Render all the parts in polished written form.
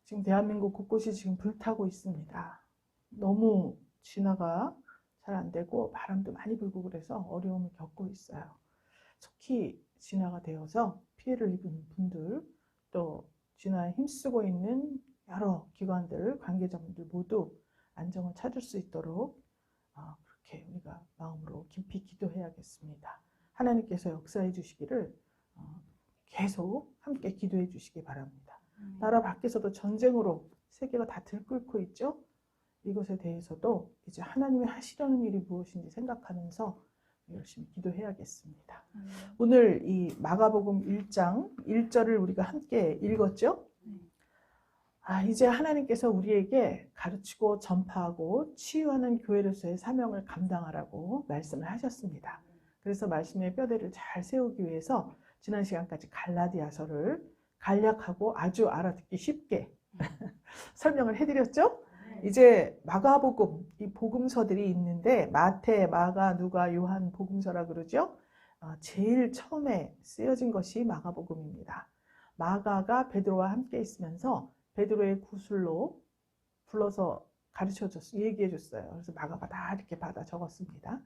지금 대한민국 곳곳이 지금 불타고 있습니다. 너무 진화가 잘 안 되고 바람도 많이 불고 그래서 어려움을 겪고 있어요. 속히 진화가 되어서 피해를 입은 분들, 또 진화에 힘쓰고 있는 여러 기관들, 관계자분들 모두 안정을 찾을 수 있도록 그렇게 우리가 마음으로 깊이 기도해야겠습니다. 하나님께서 역사해 주시기를 계속 함께 기도해 주시기 바랍니다. 나라 밖에서도 전쟁으로 세계가 다 들끓고 있죠. 이것에 대해서도 이제 하나님이 하시려는 일이 무엇인지 생각하면서 열심히 기도해야겠습니다. 오늘 이 마가복음 1장 1절을 우리가 함께 읽었죠. 이제 하나님께서 우리에게 가르치고 전파하고 치유하는 교회로서의 사명을 감당하라고 말씀을 하셨습니다. 그래서 말씀의 뼈대를 잘 세우기 위해서 지난 시간까지 갈라디아서를 간략하고 아주 알아듣기 쉽게 설명을 해드렸죠. 이제 마가복음, 이 복음서들이 있는데 마태, 마가, 누가, 요한 복음서라 그러죠. 제일 처음에 쓰여진 것이 마가복음입니다. 마가가 베드로와 함께 있으면서 베드로의 구술로 불러서 가르쳐줬어요. 얘기해줬어요. 그래서 마가가 다 이렇게 받아 적었습니다.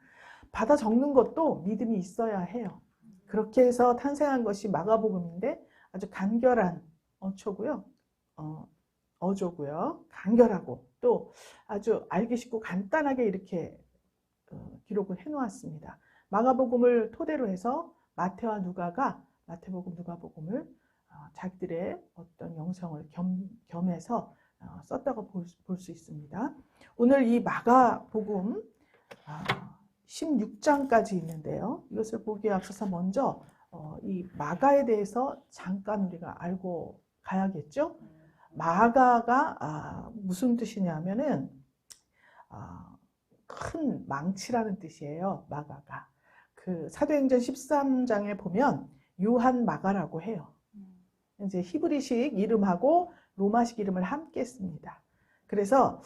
받아 적는 것도 믿음이 있어야 해요. 그렇게 해서 탄생한 것이 마가복음인데 아주 간결한 어초고요. 어조고요. 간결하고 또 아주 알기 쉽고 간단하게 이렇게 기록을 해놓았습니다. 마가복음을 토대로 해서 마태와 누가가 마태복음, 누가복음을 자기들의 어떤 영성을 겸해서 썼다고 볼 수 있습니다. 오늘 이 마가복음 16장까지 있는데요. 이것을 보기에 앞서서 먼저 이 마가에 대해서 잠깐 우리가 알고 가야겠죠. 마가가 무슨 뜻이냐면은 큰 망치라는 뜻이에요. 마가가. 그 사도행전 13장에 보면 요한 마가라고 해요. 이제 히브리식 이름하고 로마식 이름을 함께 씁니다. 그래서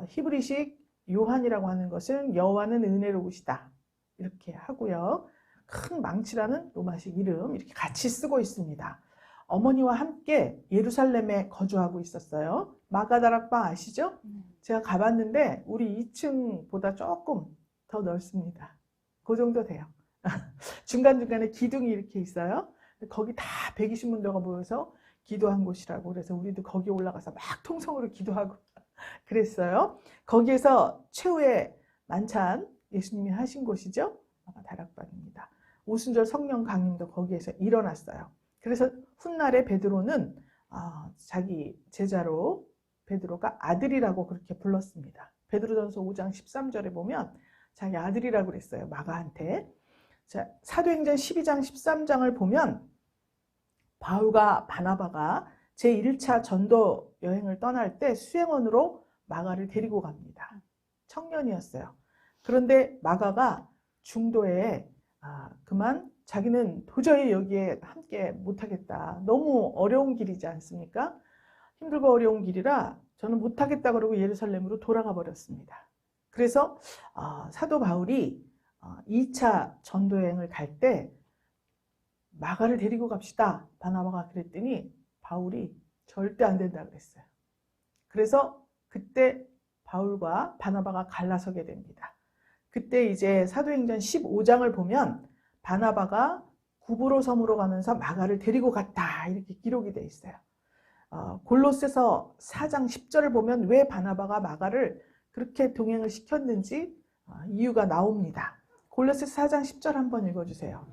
히브리식 요한이라고 하는 것은 여호와는 은혜로우시다 이렇게 하고요. 큰 망치라는 로마식 이름 이렇게 같이 쓰고 있습니다. 어머니와 함께 예루살렘에 거주하고 있었어요. 마가다락방 아시죠? 제가 가봤는데 우리 2층보다 조금 더 넓습니다. 그 정도 돼요. 중간중간에 기둥이 이렇게 있어요. 거기 다 120문도가 모여서 기도한 곳이라고 그래서 우리도 거기 올라가서 막 통성으로 기도하고 그랬어요. 거기에서 최후의 만찬 예수님이 하신 곳이죠. 다락방입니다. 오순절 성령 강림도 거기에서 일어났어요. 그래서 훗날에 베드로는 자기 제자로 베드로가 아들이라고 그렇게 불렀습니다. 베드로전서 5장 13절에 보면 자기 아들이라고 그랬어요. 마가한테. 자, 사도행전 12장 13장을 보면 바울과 바나바가 제1차 전도 여행을 떠날 때 수행원으로 마가를 데리고 갑니다. 청년이었어요. 그런데 마가가 중도에 그만 자기는 도저히 여기에 함께 못하겠다. 너무 어려운 길이지 않습니까? 힘들고 어려운 길이라 저는 못하겠다 그러고 예루살렘으로 돌아가 버렸습니다. 그래서 사도 바울이 2차 전도여행을 갈 때 마가를 데리고 갑시다. 바나바가 그랬더니 바울이 절대 안 된다 그랬어요. 그래서 그때 바울과 바나바가 갈라서게 됩니다. 그때 이제 사도행전 15장을 보면 바나바가 구브로 섬으로 가면서 마가를 데리고 갔다 이렇게 기록이 되어 있어요. 골로새서 4장 10절을 보면 왜 바나바가 마가를 그렇게 동행을 시켰는지 이유가 나옵니다. 골로새서 4장 10절 한번 읽어주세요.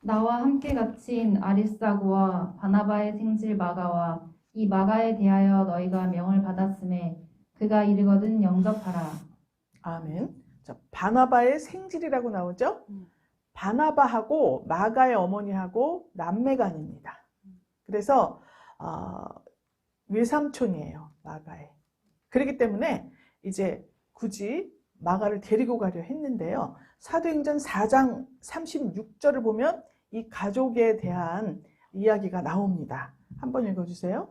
나와 함께 갇힌 아리스다고와 바나바의 생질 마가와 이 마가에 대하여 너희가 명을 받았음에 그가 이르거든 영접하라. 아멘. 자, 바나바의 생질이라고 나오죠? 바나바하고 마가의 어머니하고 남매가 아닙니다. 그래서 외삼촌이에요. 마가의. 그렇기 때문에 이제 굳이 마가를 데리고 가려 했는데요. 사도행전 4장 36절을 보면 이 가족에 대한 이야기가 나옵니다. 한번 읽어주세요.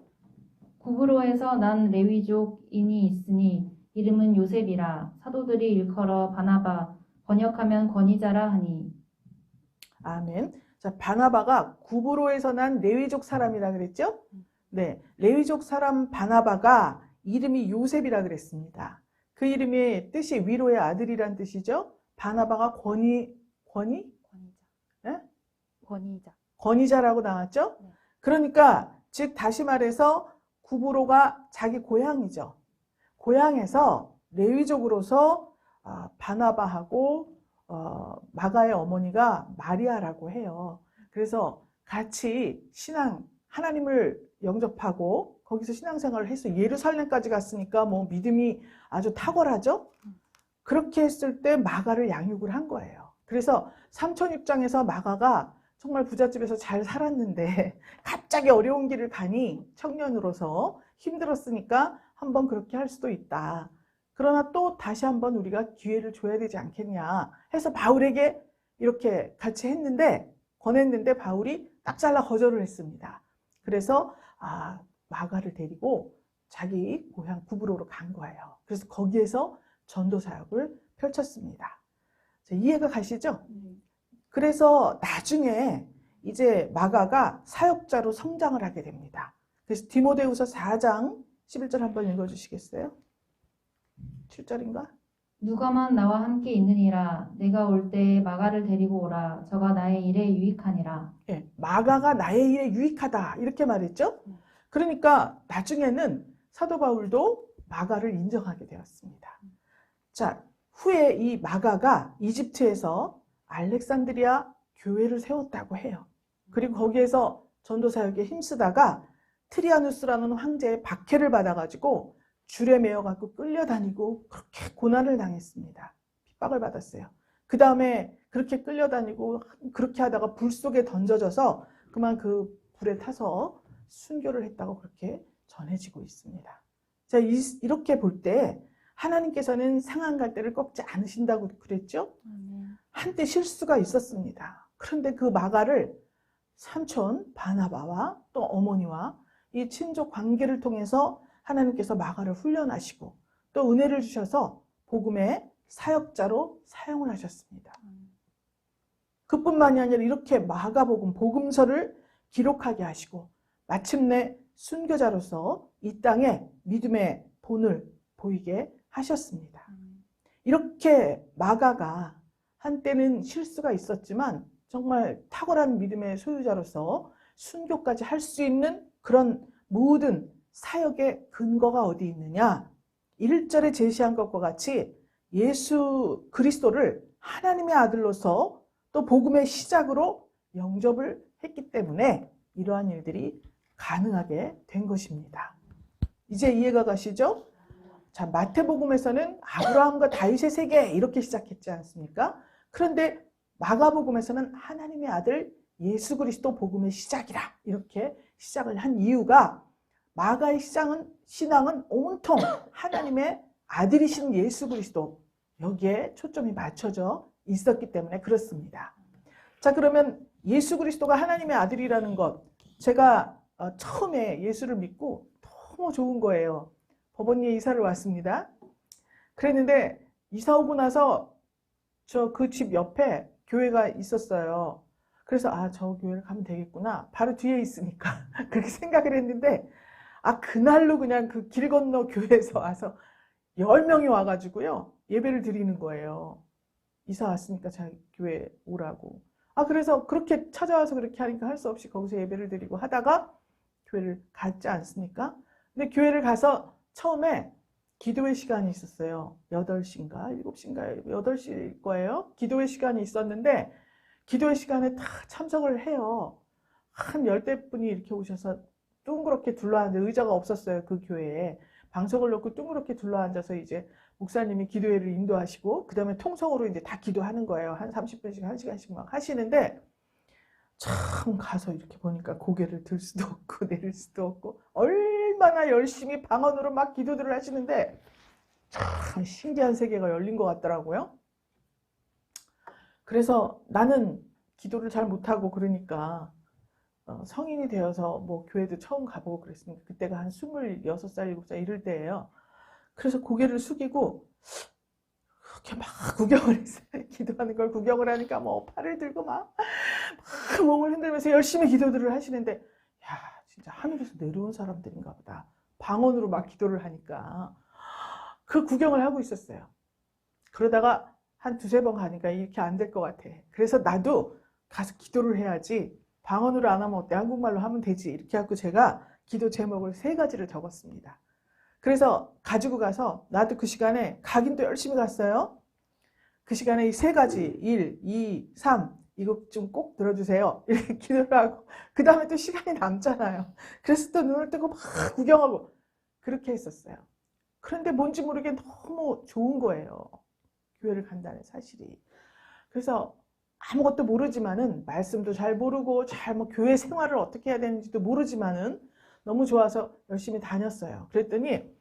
구브로에서 난 레위족인이 있으니 이름은 요셉이라. 사도들이 일컬어 바나바, 번역하면 권위자라 하니. 아멘. 자, 바나바가 구브로에서 난 레위족 사람이라 그랬죠? 네, 레위족 사람 바나바가 이름이 요셉이라 그랬습니다. 그 이름의 뜻이 위로의 아들이란 뜻이죠. 바나바가 권위? 권위자. 예? 권위자. 권위자라고 나왔죠. 네. 그러니까 즉 다시 말해서 구브로가 자기 고향이죠. 고향에서 레위족으로서 바나바하고 마가의 어머니가 마리아라고 해요. 그래서 같이 신앙, 하나님을 영접하고 거기서 신앙생활을 해서 예루살렘까지 갔으니까 뭐 믿음이 아주 탁월하죠. 그렇게 했을 때 마가를 양육을 한 거예요. 그래서 삼촌 입장에서 마가가 정말 부잣집에서 잘 살았는데 갑자기 어려운 길을 가니 청년으로서 힘들었으니까 한번 그렇게 할 수도 있다. 그러나 또 다시 한번 우리가 기회를 줘야 되지 않겠냐 해서 바울에게 이렇게 같이 했는데, 권했는데 바울이 딱 잘라 거절을 했습니다. 그래서 마가를 데리고 자기 고향 구브로로 간 거예요. 그래서 거기에서 전도 사역을 펼쳤습니다. 자, 이해가 가시죠? 그래서 나중에 이제 마가가 사역자로 성장을 하게 됩니다. 그래서 디모데후서 4장 11절 한번 읽어주시겠어요? 7절인가? 누가만 나와 함께 있느니라. 내가 올 때에 마가를 데리고 오라. 저가 나의 일에 유익하니라. 예, 마가가 나의 일에 유익하다 이렇게 말했죠. 그러니까 나중에는 사도 바울도 마가를 인정하게 되었습니다. 자, 후에 이 마가가 이집트에서 알렉산드리아 교회를 세웠다고 해요. 그리고 거기에서 전도 사역에 힘쓰다가 트리아누스라는 황제의 박해를 받아가지고 줄에 매여갖고 끌려다니고 그렇게 고난을 당했습니다. 핍박을 받았어요. 그 다음에 그렇게 끌려다니고 그렇게 하다가 불 속에 던져져서 그만 그 불에 타서 순교를 했다고 그렇게 전해지고 있습니다. 자, 이렇게 볼 때 하나님께서는 상한 갈대를 꺾지 않으신다고 그랬죠? 한때 실수가 있었습니다. 그런데 그 마가를 삼촌 바나바와 또 어머니와 이 친족 관계를 통해서 하나님께서 마가를 훈련하시고 또 은혜를 주셔서 복음의 사역자로 사용을 하셨습니다. 그뿐만이 아니라 이렇게 마가복음, 복음서를 기록하게 하시고 마침내 순교자로서 이 땅에 믿음의 본을 보이게 하셨습니다. 이렇게 마가가 한때는 실수가 있었지만 정말 탁월한 믿음의 소유자로서 순교까지 할 수 있는 그런 모든 사역의 근거가 어디 있느냐? 1절에 제시한 것과 같이 예수 그리스도를 하나님의 아들로서 또 복음의 시작으로 영접을 했기 때문에 이러한 일들이 가능하게 된 것입니다. 이제 이해가 가시죠? 자, 마태복음에서는 아브라함과 다윗의 세계 이렇게 시작했지 않습니까? 그런데 마가복음에서는 하나님의 아들 예수 그리스도 복음의 시작이라 이렇게 시작을 한 이유가 마가의 신앙은 온통 하나님의 아들이신 예수 그리스도 여기에 초점이 맞춰져 있었기 때문에 그렇습니다. 자, 그러면 예수 그리스도가 하나님의 아들이라는 것, 제가 처음에 예수를 믿고 너무 좋은 거예요. 법원리에 이사를 왔습니다. 그랬는데 이사 오고 나서 저 그 집 옆에 교회가 있었어요. 그래서 저 교회를 가면 되겠구나. 바로 뒤에 있으니까 그렇게 생각을 했는데 그날로 그냥 그 길 건너 교회에서 와서 10명이 와가지고요 예배를 드리는 거예요. 이사 왔으니까 자기 교회 오라고. 그래서 그렇게 찾아와서 그렇게 하니까 할 수 없이 거기서 예배를 드리고 하다가 교회를 갔지 않습니까? 근데 교회를 가서 처음에 기도회 시간이 있었어요. 8시인가 7시인가 8시일 거예요. 기도회 시간이 있었는데 기도회 시간에 다 참석을 해요. 한 10대 분이 이렇게 오셔서 둥그렇게 둘러앉아, 의자가 없었어요. 그 교회에. 방석을 놓고 둥그렇게 둘러앉아서 이제 목사님이 기도회를 인도하시고 그 다음에 통성으로 이제 다 기도하는 거예요. 한 30분씩 1시간씩 막 하시는데 참 가서 이렇게 보니까 고개를 들 수도 없고 내릴 수도 없고 얼마나 열심히 방언으로 막 기도들을 하시는데 참 신기한 세계가 열린 것 같더라고요. 그래서 나는 기도를 잘 못하고 그러니까 성인이 되어서 뭐 교회도 처음 가보고 그랬으니까 그때가 한 26살, 7살 이럴 때예요. 그래서 고개를 숙이고 그렇게 막 구경을 했어요. 기도하는 걸 구경을 하니까 뭐 팔을 들고 막 몸을 흔들면서 열심히 기도들을 하시는데 진짜 하늘에서 내려온 사람들인가 보다. 방언으로 막 기도를 하니까 그 구경을 하고 있었어요. 그러다가 한 두세 번 가니까 이렇게 안 될 것 같아. 그래서 나도 가서 기도를 해야지. 방언으로 안 하면 어때? 한국말로 하면 되지. 이렇게 하고 제가 기도 제목을 3가지를 적었습니다. 그래서 가지고 가서 나도 그 시간에 가긴 또 열심히 갔어요. 그 시간에 이 3가지 1, 2, 3 이거 좀 꼭 들어주세요. 이렇게 기도를 하고 그 다음에 또 시간이 남잖아요. 그래서 또 눈을 뜨고 막 구경하고 그렇게 했었어요. 그런데 뭔지 모르게 너무 좋은 거예요. 교회를 간다는 사실이. 그래서 아무것도 모르지만은 말씀도 잘 모르고 잘 뭐 교회 생활을 어떻게 해야 되는지도 모르지만은 너무 좋아서 열심히 다녔어요. 그랬더니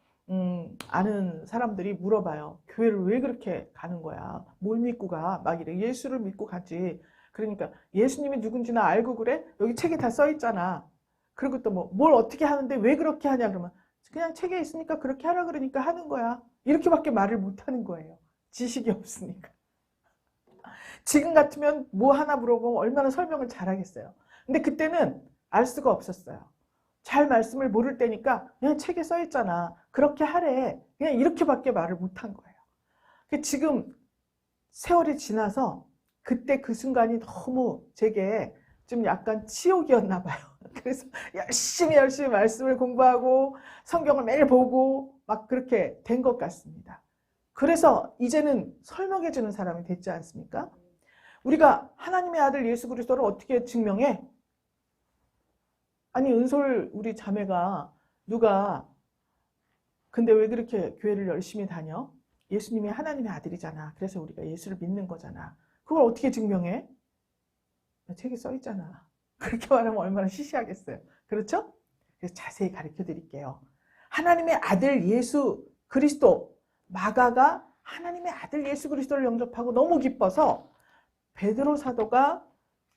아는 사람들이 물어봐요. 교회를 왜 그렇게 가는 거야? 뭘 믿고 가? 막 이래. 예수를 믿고 가지. 그러니까 예수님이 누군지나 알고 그래? 여기 책에 다 써 있잖아. 그리고 또 뭐 뭘 어떻게 하는데 왜 그렇게 하냐 그러면 그냥 책에 있으니까 그렇게 하라 그러니까 하는 거야. 이렇게밖에 말을 못 하는 거예요. 지식이 없으니까. 지금 같으면 뭐 하나 물어보면 얼마나 설명을 잘하겠어요. 근데 그때는 알 수가 없었어요. 잘 말씀을 모를 때니까 그냥 책에 써 있잖아. 그렇게 하래. 그냥 이렇게밖에 말을 못한 거예요. 지금 세월이 지나서 그때 그 순간이 너무 제게 좀 약간 치욕이었나 봐요. 그래서 열심히 말씀을 공부하고 성경을 매일 보고 막 그렇게 된 것 같습니다. 그래서 이제는 설명해 주는 사람이 됐지 않습니까? 우리가 하나님의 아들 예수 그리스도를 어떻게 증명해? 아니 은솔 우리 자매가 누가 근데 왜 그렇게 교회를 열심히 다녀? 예수님이 하나님의 아들이잖아. 그래서 우리가 예수를 믿는 거잖아. 그걸 어떻게 증명해? 책에 써 있잖아. 그렇게 말하면 얼마나 시시하겠어요. 그렇죠? 그래서 자세히 가르쳐 드릴게요. 하나님의 아들 예수 그리스도, 마가가 하나님의 아들 예수 그리스도를 영접하고 너무 기뻐서 베드로 사도가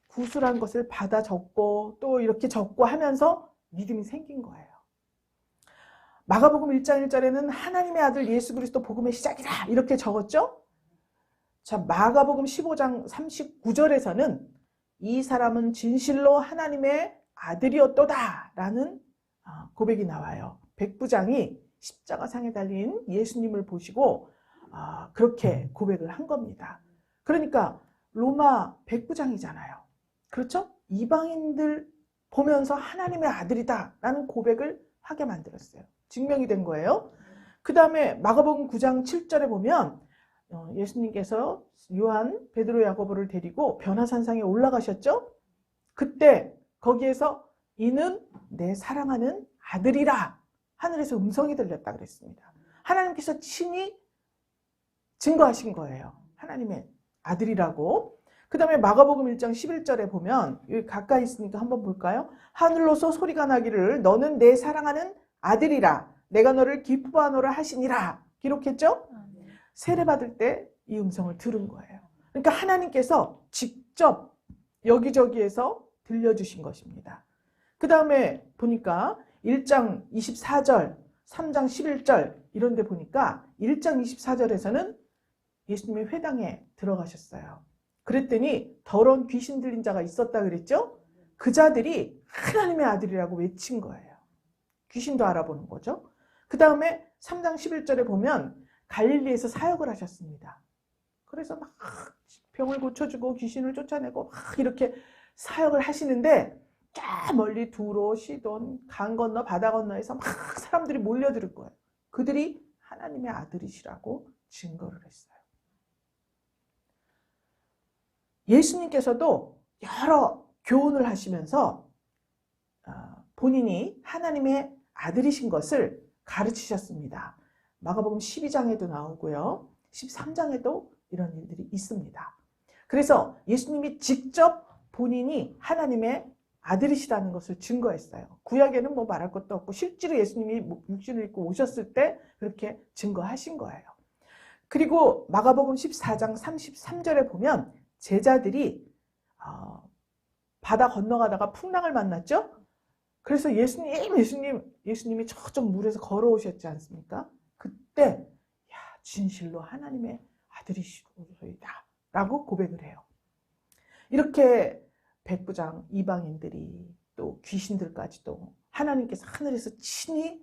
구술한 것을 받아 적고 또 이렇게 적고 하면서 믿음이 생긴 거예요. 마가복음 1장 1절에는 하나님의 아들 예수 그리스도 복음의 시작이다 이렇게 적었죠? 자, 마가복음 15장 39절에서는 이 사람은 진실로 하나님의 아들이었도다 라는 고백이 나와요. 백부장이 십자가상에 달린 예수님을 보시고 그렇게 고백을 한 겁니다. 그러니까 로마 백부장이잖아요. 그렇죠? 이방인들 보면서 하나님의 아들이다 라는 고백을 하게 만들었어요. 증명이 된 거예요. 그 다음에 마가복음 9장 7절에 보면 예수님께서 요한, 베드로, 야고보를 데리고 변화산상에 올라가셨죠? 그때 거기에서 이는 내 사랑하는 아들이라 하늘에서 음성이 들렸다 그랬습니다. 하나님께서 친히 증거하신 거예요. 하나님의 아들이라고. 그 다음에 마가복음 1장 11절에 보면 여기 가까이 있으니까 한번 볼까요? 하늘로서 소리가 나기를 너는 내 사랑하는 아들이라 내가 너를 기뻐하노라 하시니라 기록했죠? 세례받을 때 이 음성을 들은 거예요. 그러니까 하나님께서 직접 여기저기에서 들려주신 것입니다. 그 다음에 보니까 1장 24절, 3장 11절 이런 데 보니까 1장 24절에서는 예수님의 회당에 들어가셨어요. 그랬더니 더러운 귀신 들린 자가 있었다 그랬죠? 그 자들이 하나님의 아들이라고 외친 거예요. 귀신도 알아보는 거죠. 그 다음에 3장 11절에 보면 갈릴리에서 사역을 하셨습니다. 그래서 막 병을 고쳐주고 귀신을 쫓아내고 막 이렇게 사역을 하시는데 저 멀리 두로, 시돈, 강 건너 바다 건너에서 막 사람들이 몰려들 거예요. 그들이 하나님의 아들이시라고 증거를 했어요. 예수님께서도 여러 교훈을 하시면서 본인이 하나님의 아들이신 것을 가르치셨습니다. 마가복음 12장에도 나오고요. 13장에도 이런 일들이 있습니다. 그래서 예수님이 직접 본인이 하나님의 아들이시라는 것을 증거했어요. 구약에는 뭐 말할 것도 없고 실제로 예수님이 육신을 입고 오셨을 때 그렇게 증거하신 거예요. 그리고 마가복음 14장 33절에 보면 제자들이 바다 건너가다가 풍랑을 만났죠? 그래서 예수님이 저쪽 물에서 걸어오셨지 않습니까? 그때 진실로 하나님의 아들이시다 라고 고백을 해요. 이렇게 백부장 이방인들이 또 귀신들까지도 하나님께서 하늘에서 친히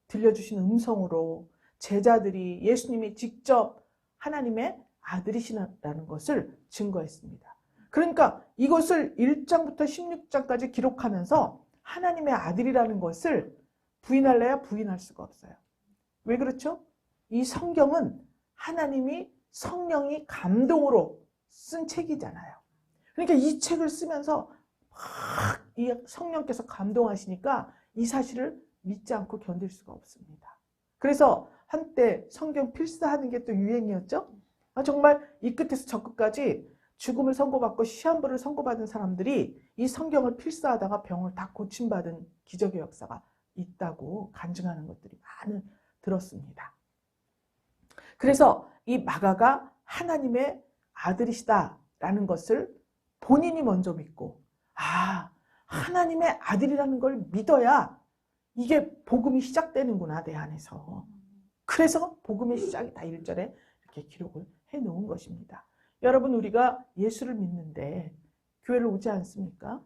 들려주신 음성으로 제자들이 예수님이 직접 하나님의 아들이시라는 것을 증거했습니다. 그러니까 이것을 1장부터 16장까지 기록하면서 하나님의 아들이라는 것을 부인할래야 부인할 수가 없어요. 왜 그렇죠? 이 성경은 하나님이 성령이 감동으로 쓴 책이잖아요. 그러니까 이 책을 쓰면서 막 이 성령께서 감동하시니까 이 사실을 믿지 않고 견딜 수가 없습니다. 그래서 한때 성경 필사하는 게 또 유행이었죠. 정말 이 끝에서 저 끝까지 죽음을 선고받고 시한부를 선고받은 사람들이 이 성경을 필사하다가 병을 다 고침받은 기적의 역사가 있다고 간증하는 것들이 많이 들었습니다. 그래서 이 마가가 하나님의 아들이시다라는 것을 본인이 먼저 믿고, 하나님의 아들이라는 걸 믿어야 이게 복음이 시작되는구나, 내 안에서. 그래서 복음의 시작이다, 1절에 이렇게 기록을 해놓은 것입니다. 여러분, 우리가 예수를 믿는데 교회를 오지 않습니까?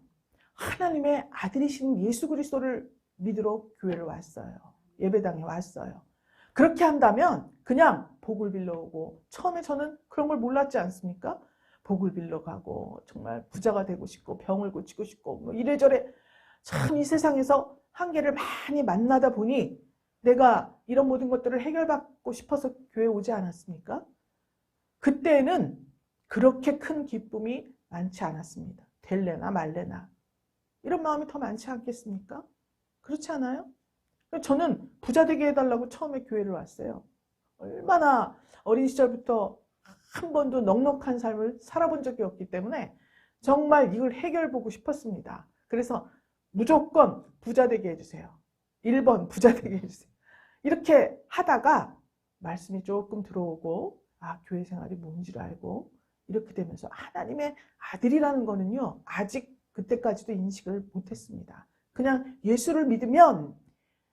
하나님의 아들이신 예수 그리스도를 믿으러 교회를 왔어요. 예배당에 왔어요. 그렇게 한다면 그냥 복을 빌러 오고, 처음에 저는 그런 걸 몰랐지 않습니까? 복을 빌러 가고 정말 부자가 되고 싶고 병을 고치고 싶고 뭐 이래저래 참 이 세상에서 한계를 많이 만나다 보니 내가 이런 모든 것들을 해결받고 싶어서 교회에 오지 않았습니까? 그때는 그렇게 큰 기쁨이 많지 않았습니다. 될래나 말래나 이런 마음이 더 많지 않겠습니까? 그렇지 않아요? 저는 부자 되게 해달라고 처음에 교회를 왔어요. 얼마나 어린 시절부터 한 번도 넉넉한 삶을 살아본 적이 없기 때문에 정말 이걸 해결보고 싶었습니다. 그래서 무조건 부자 되게 해주세요. 1번 부자 되게 해주세요. 이렇게 하다가 말씀이 조금 들어오고 교회 생활이 뭔지를 알고 이렇게 되면서 하나님의 아들이라는 거는요, 아직 그때까지도 인식을 못했습니다. 그냥 예수를 믿으면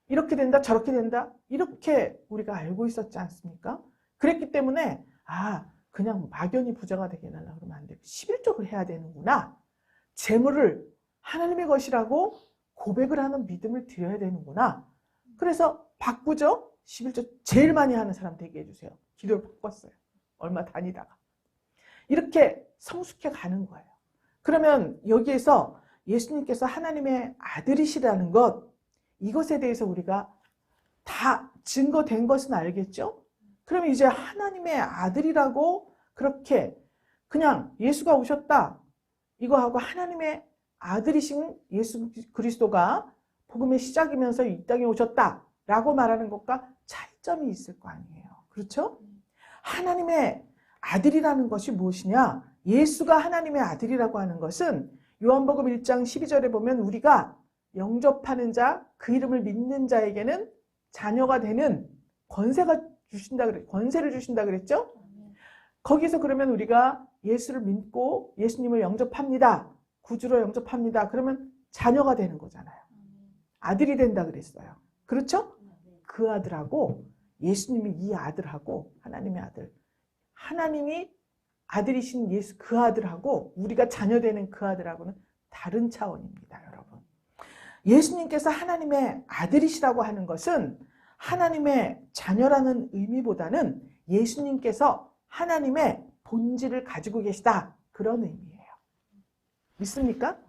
이렇게 된다 저렇게 된다 이렇게 우리가 알고 있었지 않습니까? 그랬기 때문에 그냥 막연히 부자가 되게 해달라고 그러면 안 되고 11조를 해야 되는구나. 재물을 하나님의 것이라고 고백을 하는 믿음을 드려야 되는구나. 그래서 바꾸죠. 11조 제일 많이 하는 사람 되게 해주세요. 기도를 바꿨어요. 얼마 다니다가. 이렇게 성숙해 가는 거예요. 그러면 여기에서 예수님께서 하나님의 아들이시라는 것, 이것에 대해서 우리가 다 증거된 것은 알겠죠? 그럼 이제 하나님의 아들이라고 그렇게 그냥 예수가 오셨다 이거 하고 하나님의 아들이신 예수 그리스도가 복음의 시작이면서 이 땅에 오셨다 라고 말하는 것과 차이점이 있을 거 아니에요. 그렇죠? 하나님의 아들이라는 것이 무엇이냐? 예수가 하나님의 아들이라고 하는 것은 요한복음 1장 12절에 보면 우리가 영접하는 자, 그 이름을 믿는 자에게는 자녀가 되는 권세를 주신다 그랬죠? 거기서 그러면 우리가 예수를 믿고 예수님을 영접합니다. 구주로 영접합니다. 그러면 자녀가 되는 거잖아요. 아들이 된다 그랬어요. 그렇죠? 그 아들하고 예수님이 이 아들하고 하나님의 아들, 하나님이 아들이신 예수 그 아들하고 우리가 자녀되는 그 아들하고는 다른 차원입니다, 여러분. 예수님께서 하나님의 아들이시라고 하는 것은 하나님의 자녀라는 의미보다는 예수님께서 하나님의 본질을 가지고 계시다, 그런 의미예요. 믿습니까?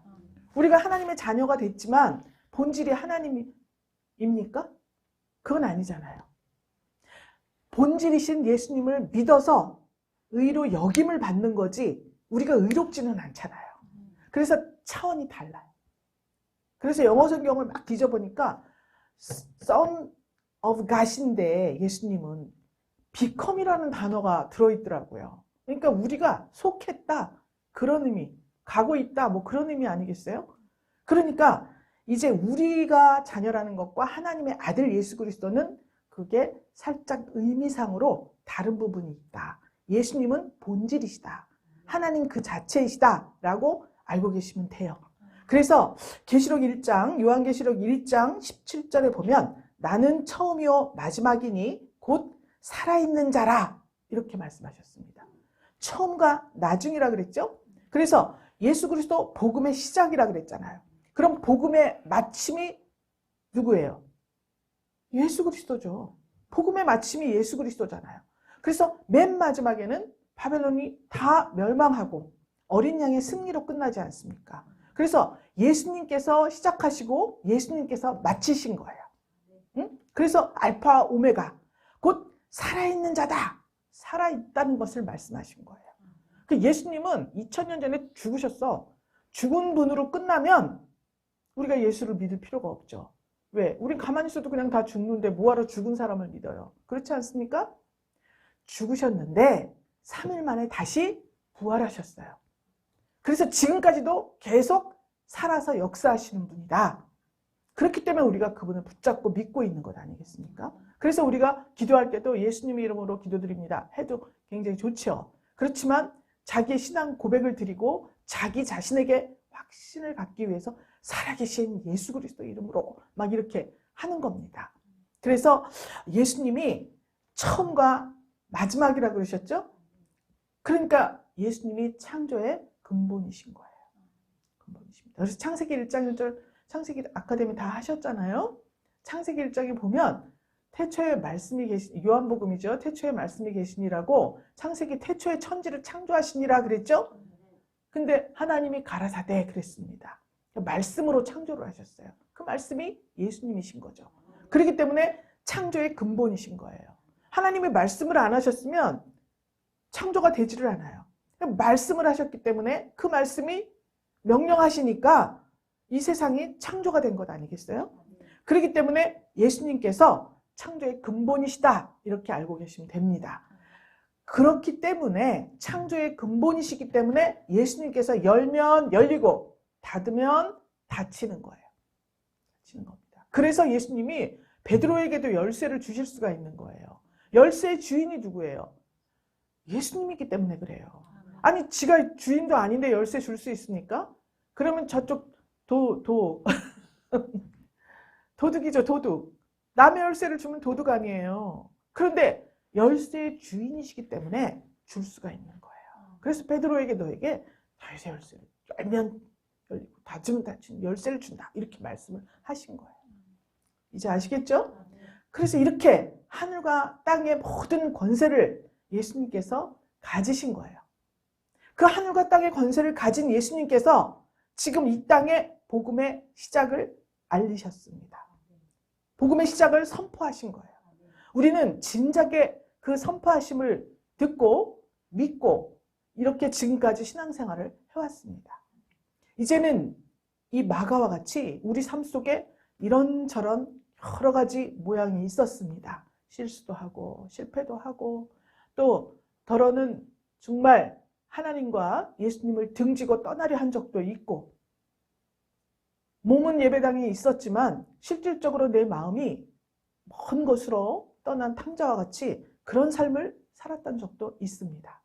우리가 하나님의 자녀가 됐지만 본질이 하나님입니까? 그건 아니잖아요. 본질이신 예수님을 믿어서 의로 여김을 받는 거지 우리가 의롭지는 않잖아요. 그래서 차원이 달라요. 그래서 영어 성경을 막 뒤져보니까 Son of God인데 예수님은 become이라는 단어가 들어있더라고요. 그러니까 우리가 속했다, 그런 의미, 가고 있다, 뭐 그런 의미 아니겠어요? 그러니까 이제 우리가 자녀라는 것과 하나님의 아들 예수 그리스도는 그게 살짝 의미상으로 다른 부분이 있다. 예수님은 본질이시다. 하나님 그 자체이시다 라고 알고 계시면 돼요. 그래서 계시록 1장, 요한계시록 1장 17절에 보면 나는 처음이요 마지막이니 곧 살아있는 자라 이렇게 말씀하셨습니다. 처음과 나중이라 그랬죠? 그래서 예수 그리스도 복음의 시작이라 그랬잖아요. 그럼 복음의 마침이 누구예요? 예수 그리스도죠. 복음의 마침이 예수 그리스도잖아요. 그래서 맨 마지막에는 바벨론이 다 멸망하고 어린 양의 승리로 끝나지 않습니까? 그래서 예수님께서 시작하시고 예수님께서 마치신 거예요. 응? 그래서 알파 오메가, 곧 살아있는 자다. 살아있다는 것을 말씀하신 거예요. 그 예수님은 2000년 전에 죽으셨어. 죽은 분으로 끝나면 우리가 예수를 믿을 필요가 없죠. 왜? 우린 가만히 있어도 그냥 다 죽는데 뭐하러 죽은 사람을 믿어요? 그렇지 않습니까? 죽으셨는데 3일 만에 다시 부활하셨어요. 그래서 지금까지도 계속 살아서 역사하시는 분이다. 그렇기 때문에 우리가 그분을 붙잡고 믿고 있는 것 아니겠습니까? 그래서 우리가 기도할 때도 예수님의 이름으로 기도드립니다 해도 굉장히 좋죠. 그렇지만 자기의 신앙 고백을 드리고 자기 자신에게 확신을 갖기 위해서 살아계신 예수 그리스도 이름으로 막 이렇게 하는 겁니다. 그래서 예수님이 처음과 마지막이라고 그러셨죠? 그러니까 예수님이 창조의 근본이신 거예요. 근본이십니다. 그래서 창세기 1장 1절, 창세기 아카데미 다 하셨잖아요. 창세기 1장에 보면 태초에 말씀이 계신, 요한복음이죠. 태초에 말씀이 계시니라고 창세기 태초에 천지를 창조하시니라 그랬죠? 근데 하나님이 가라사대 그랬습니다. 말씀으로 창조를 하셨어요. 그 말씀이 예수님이신 거죠. 그렇기 때문에 창조의 근본이신 거예요. 하나님이 말씀을 안 하셨으면 창조가 되지를 않아요. 말씀을 하셨기 때문에 그 말씀이 명령하시니까 이 세상이 창조가 된 것 아니겠어요? 그렇기 때문에 예수님께서 창조의 근본이시다 이렇게 알고 계시면 됩니다. 그렇기 때문에 창조의 근본이시기 때문에 예수님께서 열면 열리고 닫으면 닫히는 거예요. 닫히는 겁니다. 그래서 예수님이 베드로에게도 열쇠를 주실 수가 있는 거예요. 열쇠의 주인이 누구예요? 예수님이기 때문에 그래요. 아니 지가 주인도 아닌데 열쇠 줄 수 있습니까? 그러면 저쪽 도둑이죠. 도둑. 남의 열쇠를 주면 도둑 아니에요. 그런데 열쇠의 주인이시기 때문에 줄 수가 있는 거예요. 그래서 베드로에게 너에게 다윗의 열쇠를 열면 열리고 닫으면 닫힌 열쇠를 준다. 이렇게 말씀을 하신 거예요. 이제 아시겠죠? 그래서 이렇게 하늘과 땅의 모든 권세를 예수님께서 가지신 거예요. 그 하늘과 땅의 권세를 가진 예수님께서 지금 이 땅에 복음의 시작을 알리셨습니다. 복음의 시작을 선포하신 거예요. 우리는 진작에 그 선포하심을 듣고 믿고 이렇게 지금까지 신앙생활을 해왔습니다. 이제는 이 마가와 같이 우리 삶 속에 이런저런 여러 가지 모양이 있었습니다. 실수도 하고 실패도 하고 또 더러는 정말 하나님과 예수님을 등지고 떠나려 한 적도 있고 몸은 예배당에 있었지만 실질적으로 내 마음이 먼 곳으로 떠난 탕자와 같이 그런 삶을 살았던 적도 있습니다.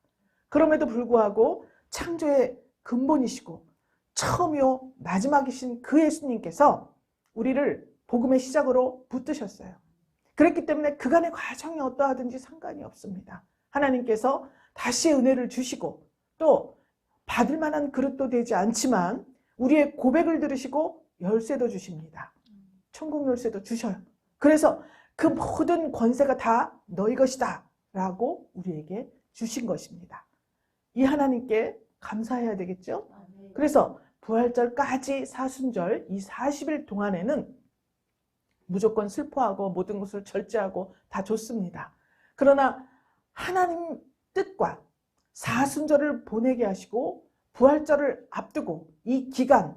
그럼에도 불구하고 창조의 근본이시고 처음이요 마지막이신 그 예수님께서 우리를 복음의 시작으로 붙드셨어요. 그렇기 때문에 그간의 과정이 어떠하든지 상관이 없습니다. 하나님께서 다시 은혜를 주시고 또 받을 만한 그릇도 되지 않지만 우리의 고백을 들으시고 열쇠도 주십니다. 천국 열쇠도 주셔요. 그래서 그 모든 권세가 다 너희 것이다 라고 우리에게 주신 것입니다. 이 하나님께 감사해야 되겠죠? 그래서 부활절까지 사순절 이 40일 동안에는 무조건 슬퍼하고 모든 것을 절제하고 다 좋습니다. 그러나 하나님 뜻과 사순절을 보내게 하시고 부활절을 앞두고 이 기간,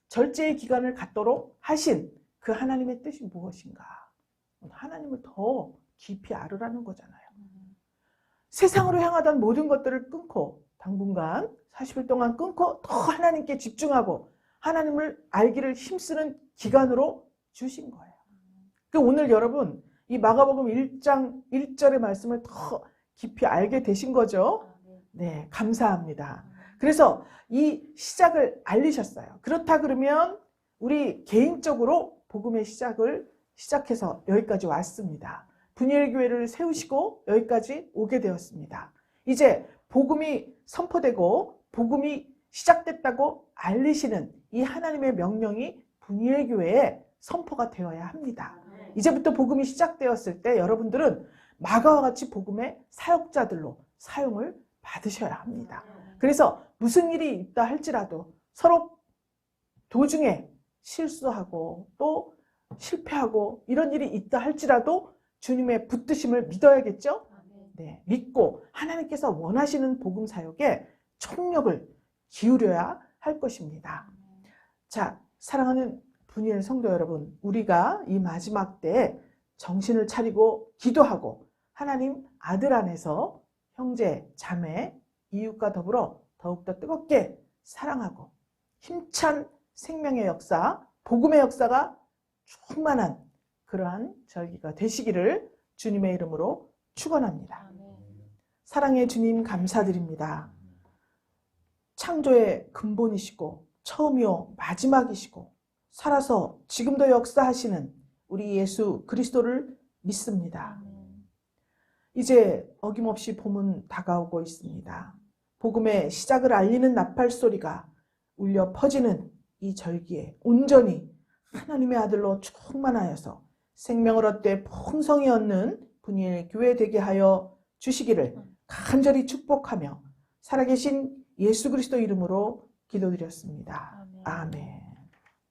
절제의 기간을 갖도록 하신 그 하나님의 뜻이 무엇인가? 하나님을 더 깊이 알으라는 거잖아요. 세상으로 향하던 모든 것들을 끊고 당분간 40일 동안 끊고 더 하나님께 집중하고 하나님을 알기를 힘쓰는 기간으로 주신 거예요. 오늘 여러분 이 마가복음 1장 1절의 말씀을 더 깊이 알게 되신 거죠? 네, 감사합니다. 그래서 이 시작을 알리셨어요. 그렇다 그러면 우리 개인적으로 복음의 시작해서 여기까지 왔습니다. 분이엘 교회를 세우시고 여기까지 오게 되었습니다. 이제 복음이 선포되고 복음이 시작됐다고 알리시는 이 하나님의 명령이 분이엘 교회에 선포가 되어야 합니다. 이제부터 복음이 시작되었을 때 여러분들은 마가와 같이 복음의 사역자들로 사용을 받으셔야 합니다. 그래서 무슨 일이 있다 할지라도 서로 도중에 실수하고 또 실패하고 이런 일이 있다 할지라도 주님의 붙드심을 믿어야겠죠? 네, 믿고 하나님께서 원하시는 복음 사역에 총력을 기울여야 할 것입니다. 자, 사랑하는 분이엘 성도 여러분, 우리가 이 마지막 때에 정신을 차리고 기도하고 하나님 아들 안에서 형제, 자매, 이웃과 더불어 더욱더 뜨겁게 사랑하고 힘찬 생명의 역사, 복음의 역사가 충만한 그러한 절기가 되시기를 주님의 이름으로 축원합니다. 사랑의 주님 감사드립니다. 창조의 근본이시고 처음이요 마지막이시고 살아서 지금도 역사하시는 우리 예수 그리스도를 믿습니다. 이제 어김없이 봄은 다가오고 있습니다. 복음의 시작을 알리는 나팔 소리가 울려 퍼지는 이 절기에 온전히 하나님의 아들로 충만하여서 생명을 얻되 풍성히 얻는 분이엘 교회 되게 하여 주시기를 간절히 축복하며 살아계신 예수 그리스도 이름으로 기도드렸습니다. 아멘.